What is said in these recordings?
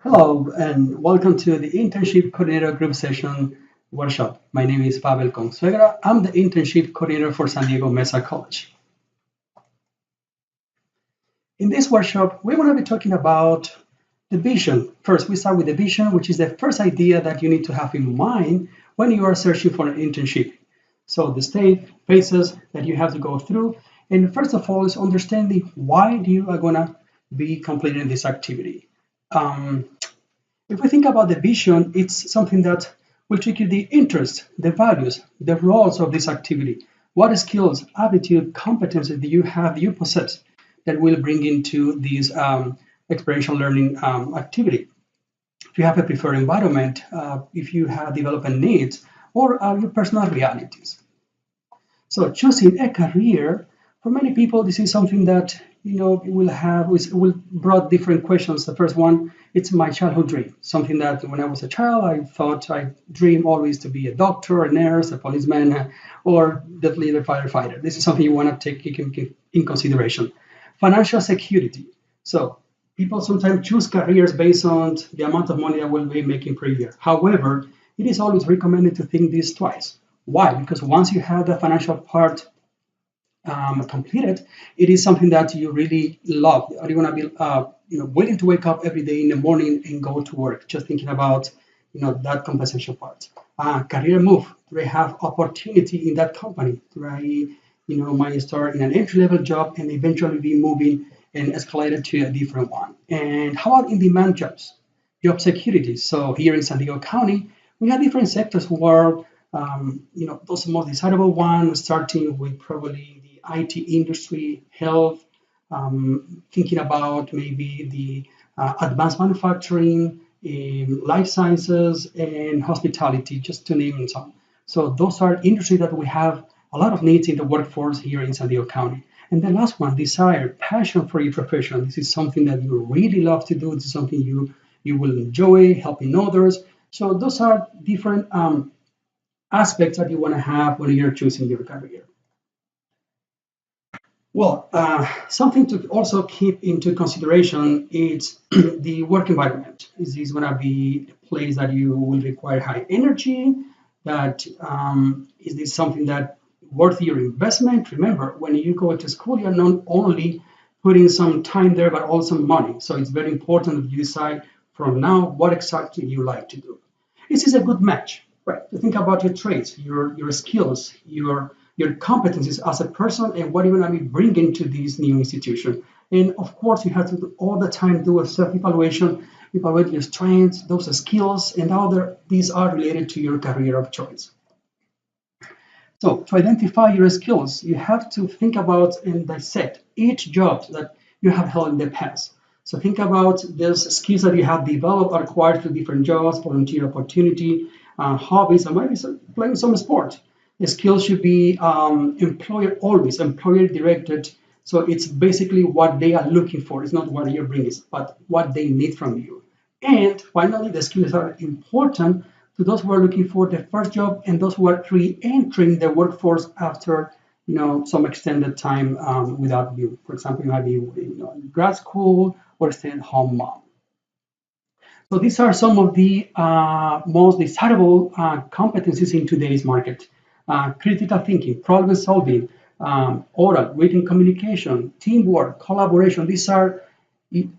Hello, and welcome to the Internship Coordinator Group Session Workshop. My name is Pavel Consuegra. I'm the Internship Coordinator for San Diego Mesa College. In this workshop, we're going to be talking about the vision. First, we start with the vision, which is the first idea that you need to have in mind when you are searching for an internship. So the phases that you have to go through. And first of all, is understanding why you are going to be completing this activity. If we think about the vision, it's something that will trigger the interest, the values, the roles of this activity. What skills, attitude, competencies do you have, you possess that will bring into this experiential learning activity? If you have a preferred environment, if you have development needs, or your personal realities. So choosing a career, for many people, this is something that will brought different questions. The first one, it's my childhood dream, something that when I was a child, I thought I dream always to be a doctor, a nurse, a policeman, or definitely a firefighter. This is something you want to take in consideration. Financial security. So people sometimes choose careers based on the amount of money I will be making per year. However, it is always recommended to think this twice. Why? Because once you have the financial part completed, it is something that you really love. Are you going to be willing to wake up every day in the morning and go to work, just thinking about that compensation part? Career move. Do I have opportunity in that company? Do I might start in an entry-level job and eventually be moving and escalated to a different one? And how about in-demand jobs? Job security. So here in San Diego County, we have different sectors where those most desirable ones, starting with probably the IT industry, health, thinking about maybe the advanced manufacturing, life sciences, and hospitality, just to name some. So those are industries that we have a lot of needs in the workforce here in San Diego County. And the last one, desire, passion for your profession. This is something that you really love to do. This is something you will enjoy, helping others. So those are different aspects that you want to have when you're choosing your career. Well, something to also keep into consideration is the work environment. Is this going to be a place that you will require high energy? That is this something that worth your investment? Remember, when you go to school, you're not only putting some time there, but also money. So it's very important that you decide from now what exactly you like to do. This is a good match, right? To think about your traits, your skills, your competencies as a person, and what you're going to be bringing to this new institution. And of course, you have to all the time do a self-evaluation, evaluate your strengths, those skills, and how these are related to your career of choice. So to identify your skills, you have to think about and dissect each job that you have held in the past. So think about those skills that you have developed or acquired through different jobs, volunteer opportunity, hobbies, or maybe playing some sport. The skills should be employer directed. So it's basically what they are looking for. It's not what you're bringing, but what they need from you. And finally, the skills are important to those who are looking for the first job and those who are re-entering the workforce after some extended time without you. For example, you might be in grad school or stay-at-home mom. So these are some of the most desirable competencies in today's market. Critical thinking, problem solving, oral, written communication, teamwork, collaboration. These are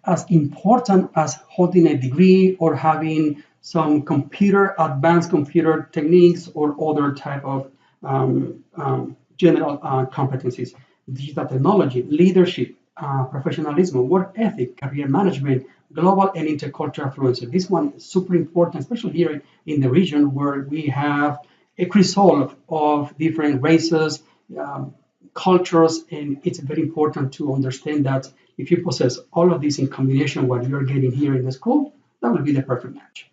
as important as holding a degree or having some advanced computer techniques or other type of general competencies. Digital technology, leadership, professionalism, work ethic, career management, global and intercultural fluency. This one is super important, especially here in the region where we have a resolve of different races, cultures, and it's very important to understand that if you possess all of these in combination, what you're getting here in the school, that will be the perfect match.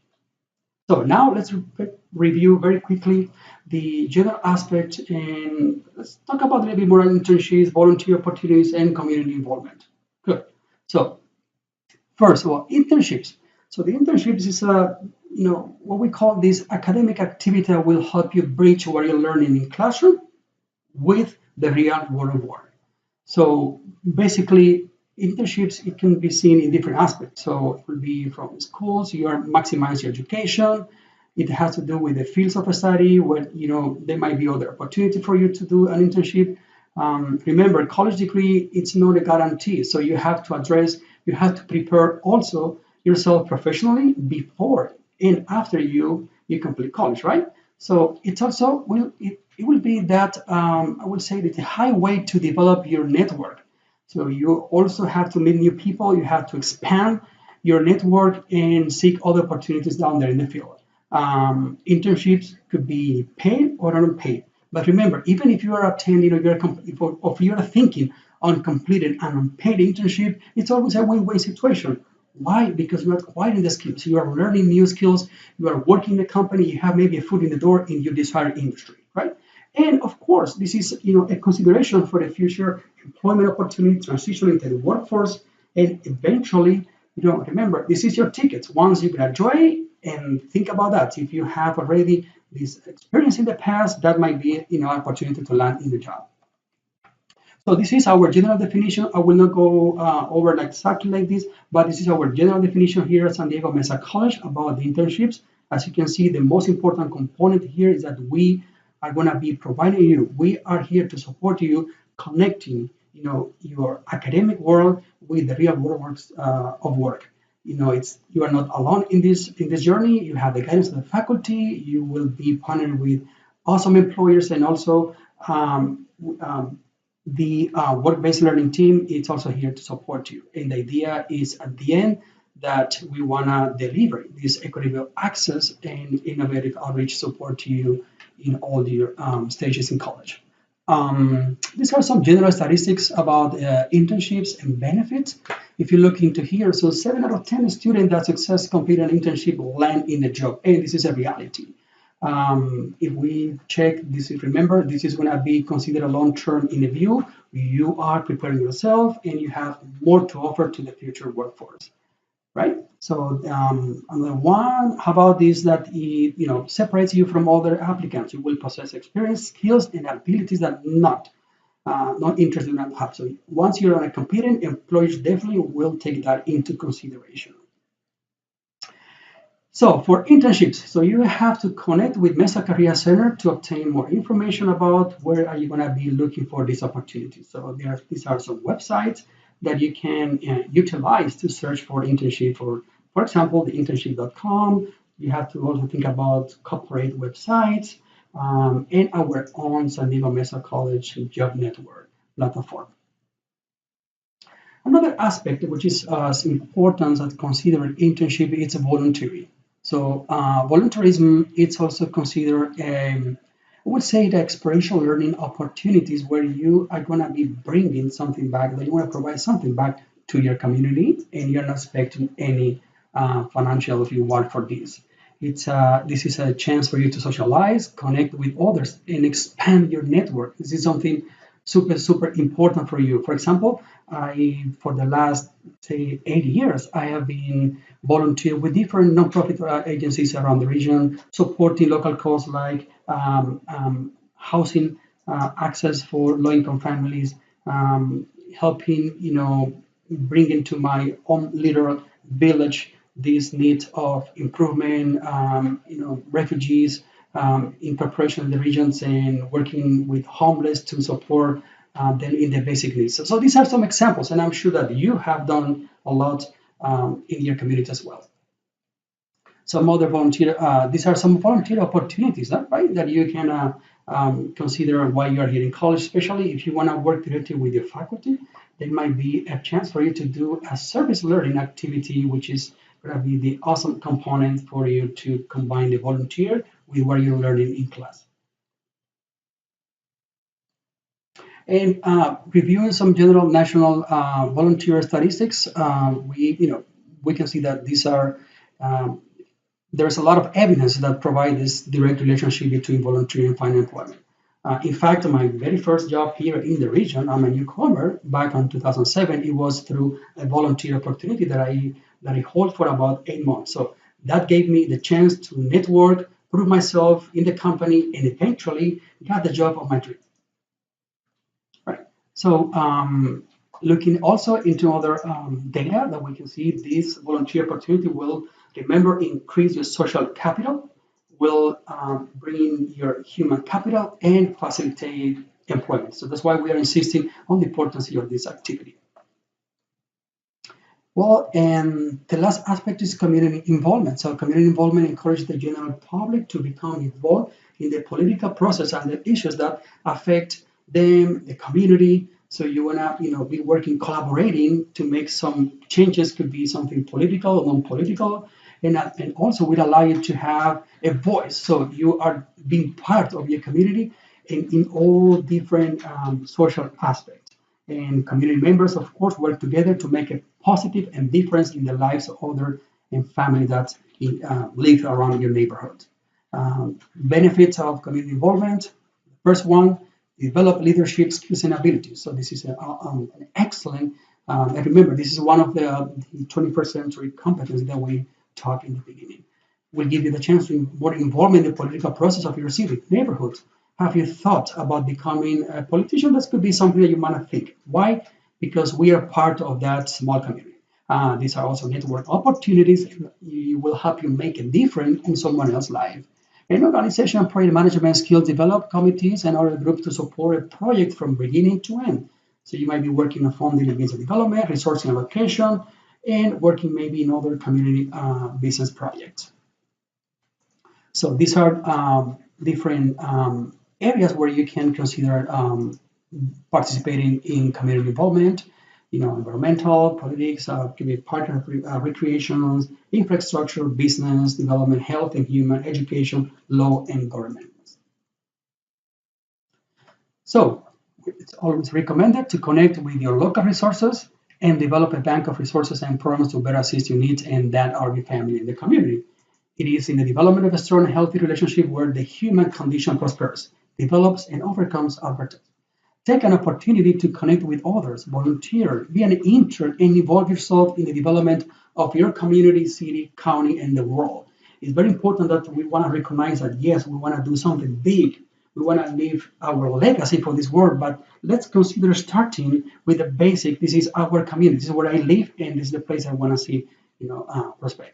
So now let's review very quickly the general aspect, and let's talk about a little bit more internships, volunteer opportunities, and community involvement. Good. So first of all, internships. So the internships is what we call this academic activity that will help you bridge what you're learning in classroom with the real world of work. So basically, internships, it can be seen in different aspects. So it will be from schools, you are maximizing your education. It has to do with the fields of study where there might be other opportunity for you to do an internship. Remember, college degree, it's not a guarantee. So you have to prepare also yourself professionally before and after you complete college, right? So it's also it will be that I would say that a high way to develop your network. So you also have to meet new people. You have to expand your network and seek other opportunities down there in the field. Internships could be paid or unpaid. But remember, even if you are attending or if you are thinking on completing an unpaid internship, it's always a win-win situation. Why? Because you are acquiring the skills, you are learning new skills, you are working in the company, you have maybe a foot in the door in your desired industry, right? And of course, this is a consideration for the future employment opportunity, transition into the workforce, and eventually, remember, this is your ticket. Once you graduate, and think about that. If you have already this experience in the past, that might be opportunity to land in the job. So this is our general definition. I will not go over like exactly like this, but this is our general definition here at San Diego Mesa College about the internships. As you can see, the most important component here is that we are going to be providing you. We are here to support you, connecting, your academic world with the real world works of work. It's you are not alone in this journey. You have the guidance of the faculty. You will be partnered with awesome employers and also the work-based learning team is also here to support you. And the idea is at the end that we want to deliver this equitable access and innovative outreach support to you in all your stages in college. These are some general statistics about internships and benefits. If you look into here, so 7 out of 10 students that success complete an internship land in the job, and this is a reality. If we check this, remember, this is going to be considered a long-term in a view. You are preparing yourself and you have more to offer to the future workforce, right? So another one, how about this that it separates you from other applicants? You will possess experience, skills, and abilities that not interested in have. So once you're on a competing, employers definitely will take that into consideration. So for internships, so you have to connect with Mesa Career Center to obtain more information about where are you going to be looking for these opportunities. So these are some websites that you can utilize to search for internship. For example, the internship.com. You have to also think about corporate websites and our own San Diego Mesa College Job Network platform. Another aspect which is as important as considered internship is voluntary. So voluntarism it's also considered, I would say, the experiential learning opportunities where you are going to be bringing something back, that you want to provide something back to your community, and you're not expecting any financial reward for this. This is a chance for you to socialize, connect with others, and expand your network. This is something super important for you. For example, for the last say 8 years, I have been volunteer with different nonprofit agencies around the region, supporting local causes like housing access for low-income families, helping bring into my own little village this need of improvement, refugees, in preparation in the regions and working with homeless to support them in their basic needs. So these are some examples, and I'm sure that you have done a lot in your community as well. Some other these are some volunteer opportunities, right? That you can consider while you are here in college, especially if you want to work directly with your faculty. There might be a chance for you to do a service learning activity, which is going to be the awesome component for you to combine the volunteer with what you're learning in class. And reviewing some general national volunteer statistics, we can see that these are there's a lot of evidence that provide this direct relationship between volunteering and finding employment. In fact, my very first job here in the region, I'm a newcomer back in 2007. It was through a volunteer opportunity that I hold for about 8 months. So that gave me the chance to network, prove myself in the company, and eventually got the job of my dream. Right. So Looking also into other data that we can see, this volunteer opportunity will, remember, increase your social capital, will bring your human capital and facilitate employment. So that's why we are insisting on the importance of this activity. Well, and the last aspect is community involvement. So community involvement encourages the general public to become involved in the political process and the issues that affect them, the community. So you wanna, be working, collaborating to make some changes. Could be something political or non-political, and also will allow you to have a voice. So you are being part of your community in all different social aspects. And community members, of course, work together to make a positive and difference in the lives of other and family that live around your neighborhood. Benefits of community involvement. First one, develop leadership skills and abilities. So this is an excellent, and remember, this is one of the 21st century competencies that we talked in the beginning. Will give you the chance to more involvement in the political process of your city, neighborhood. Have you thought about becoming a politician? That could be something that you might think. Why? Because we are part of that small community. These are also network opportunities. You will help you make a difference in someone else's life. An organization and project management skills develop committees and other groups to support a project from beginning to end. So you might be working on funding and business development, resourcing allocation, and working maybe in other community business projects. So these are different areas where you can consider participating in community involvement, environmental, politics, could be partner recreations, infrastructure, business, development, health and human, education, law, and government. So it's always recommended to connect with your local resources and develop a bank of resources and programs to better assist your needs and that of your family and the community. It is in the development of a strong and healthy relationship where the human condition prospers, develops, and overcomes adversity. Take an opportunity to connect with others, volunteer, be an intern, and involve yourself in the development of your community, city, county, and the world. It's very important that we want to recognize that, yes, we want to do something big. We want to leave our legacy for this world, but let's consider starting with the basic. This is our community. This is where I live, and this is the place I want to see, prosper.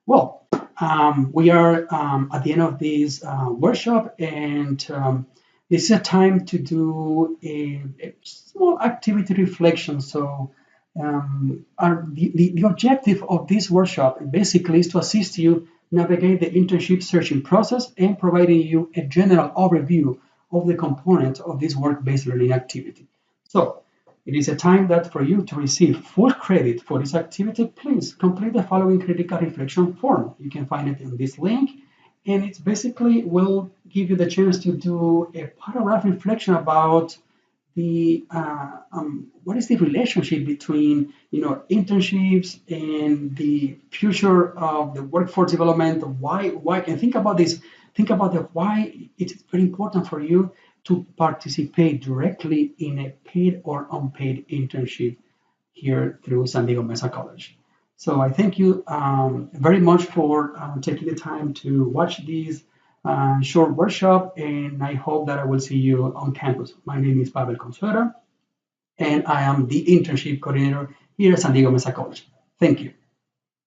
Well, we are at the end of this workshop, and this is a time to do a small activity reflection. So the objective of this workshop basically is to assist you navigate the internship searching process and providing you a general overview of the components of this work-based learning activity. So it is a time that for you to receive full credit for this activity, please complete the following critical reflection form. You can find it in this link, and it's basically will give you the chance to do a paragraph reflection about the what is the relationship between internships and the future of the workforce development. Why and think about this. Think about the why it's very important for you to participate directly in a paid or unpaid internship here through San Diego Mesa College. So I thank you very much for taking the time to watch this short workshop, and I hope that I will see you on campus. My name is Pavel Consuera, and I am the internship coordinator here at San Diego Mesa College. Thank you.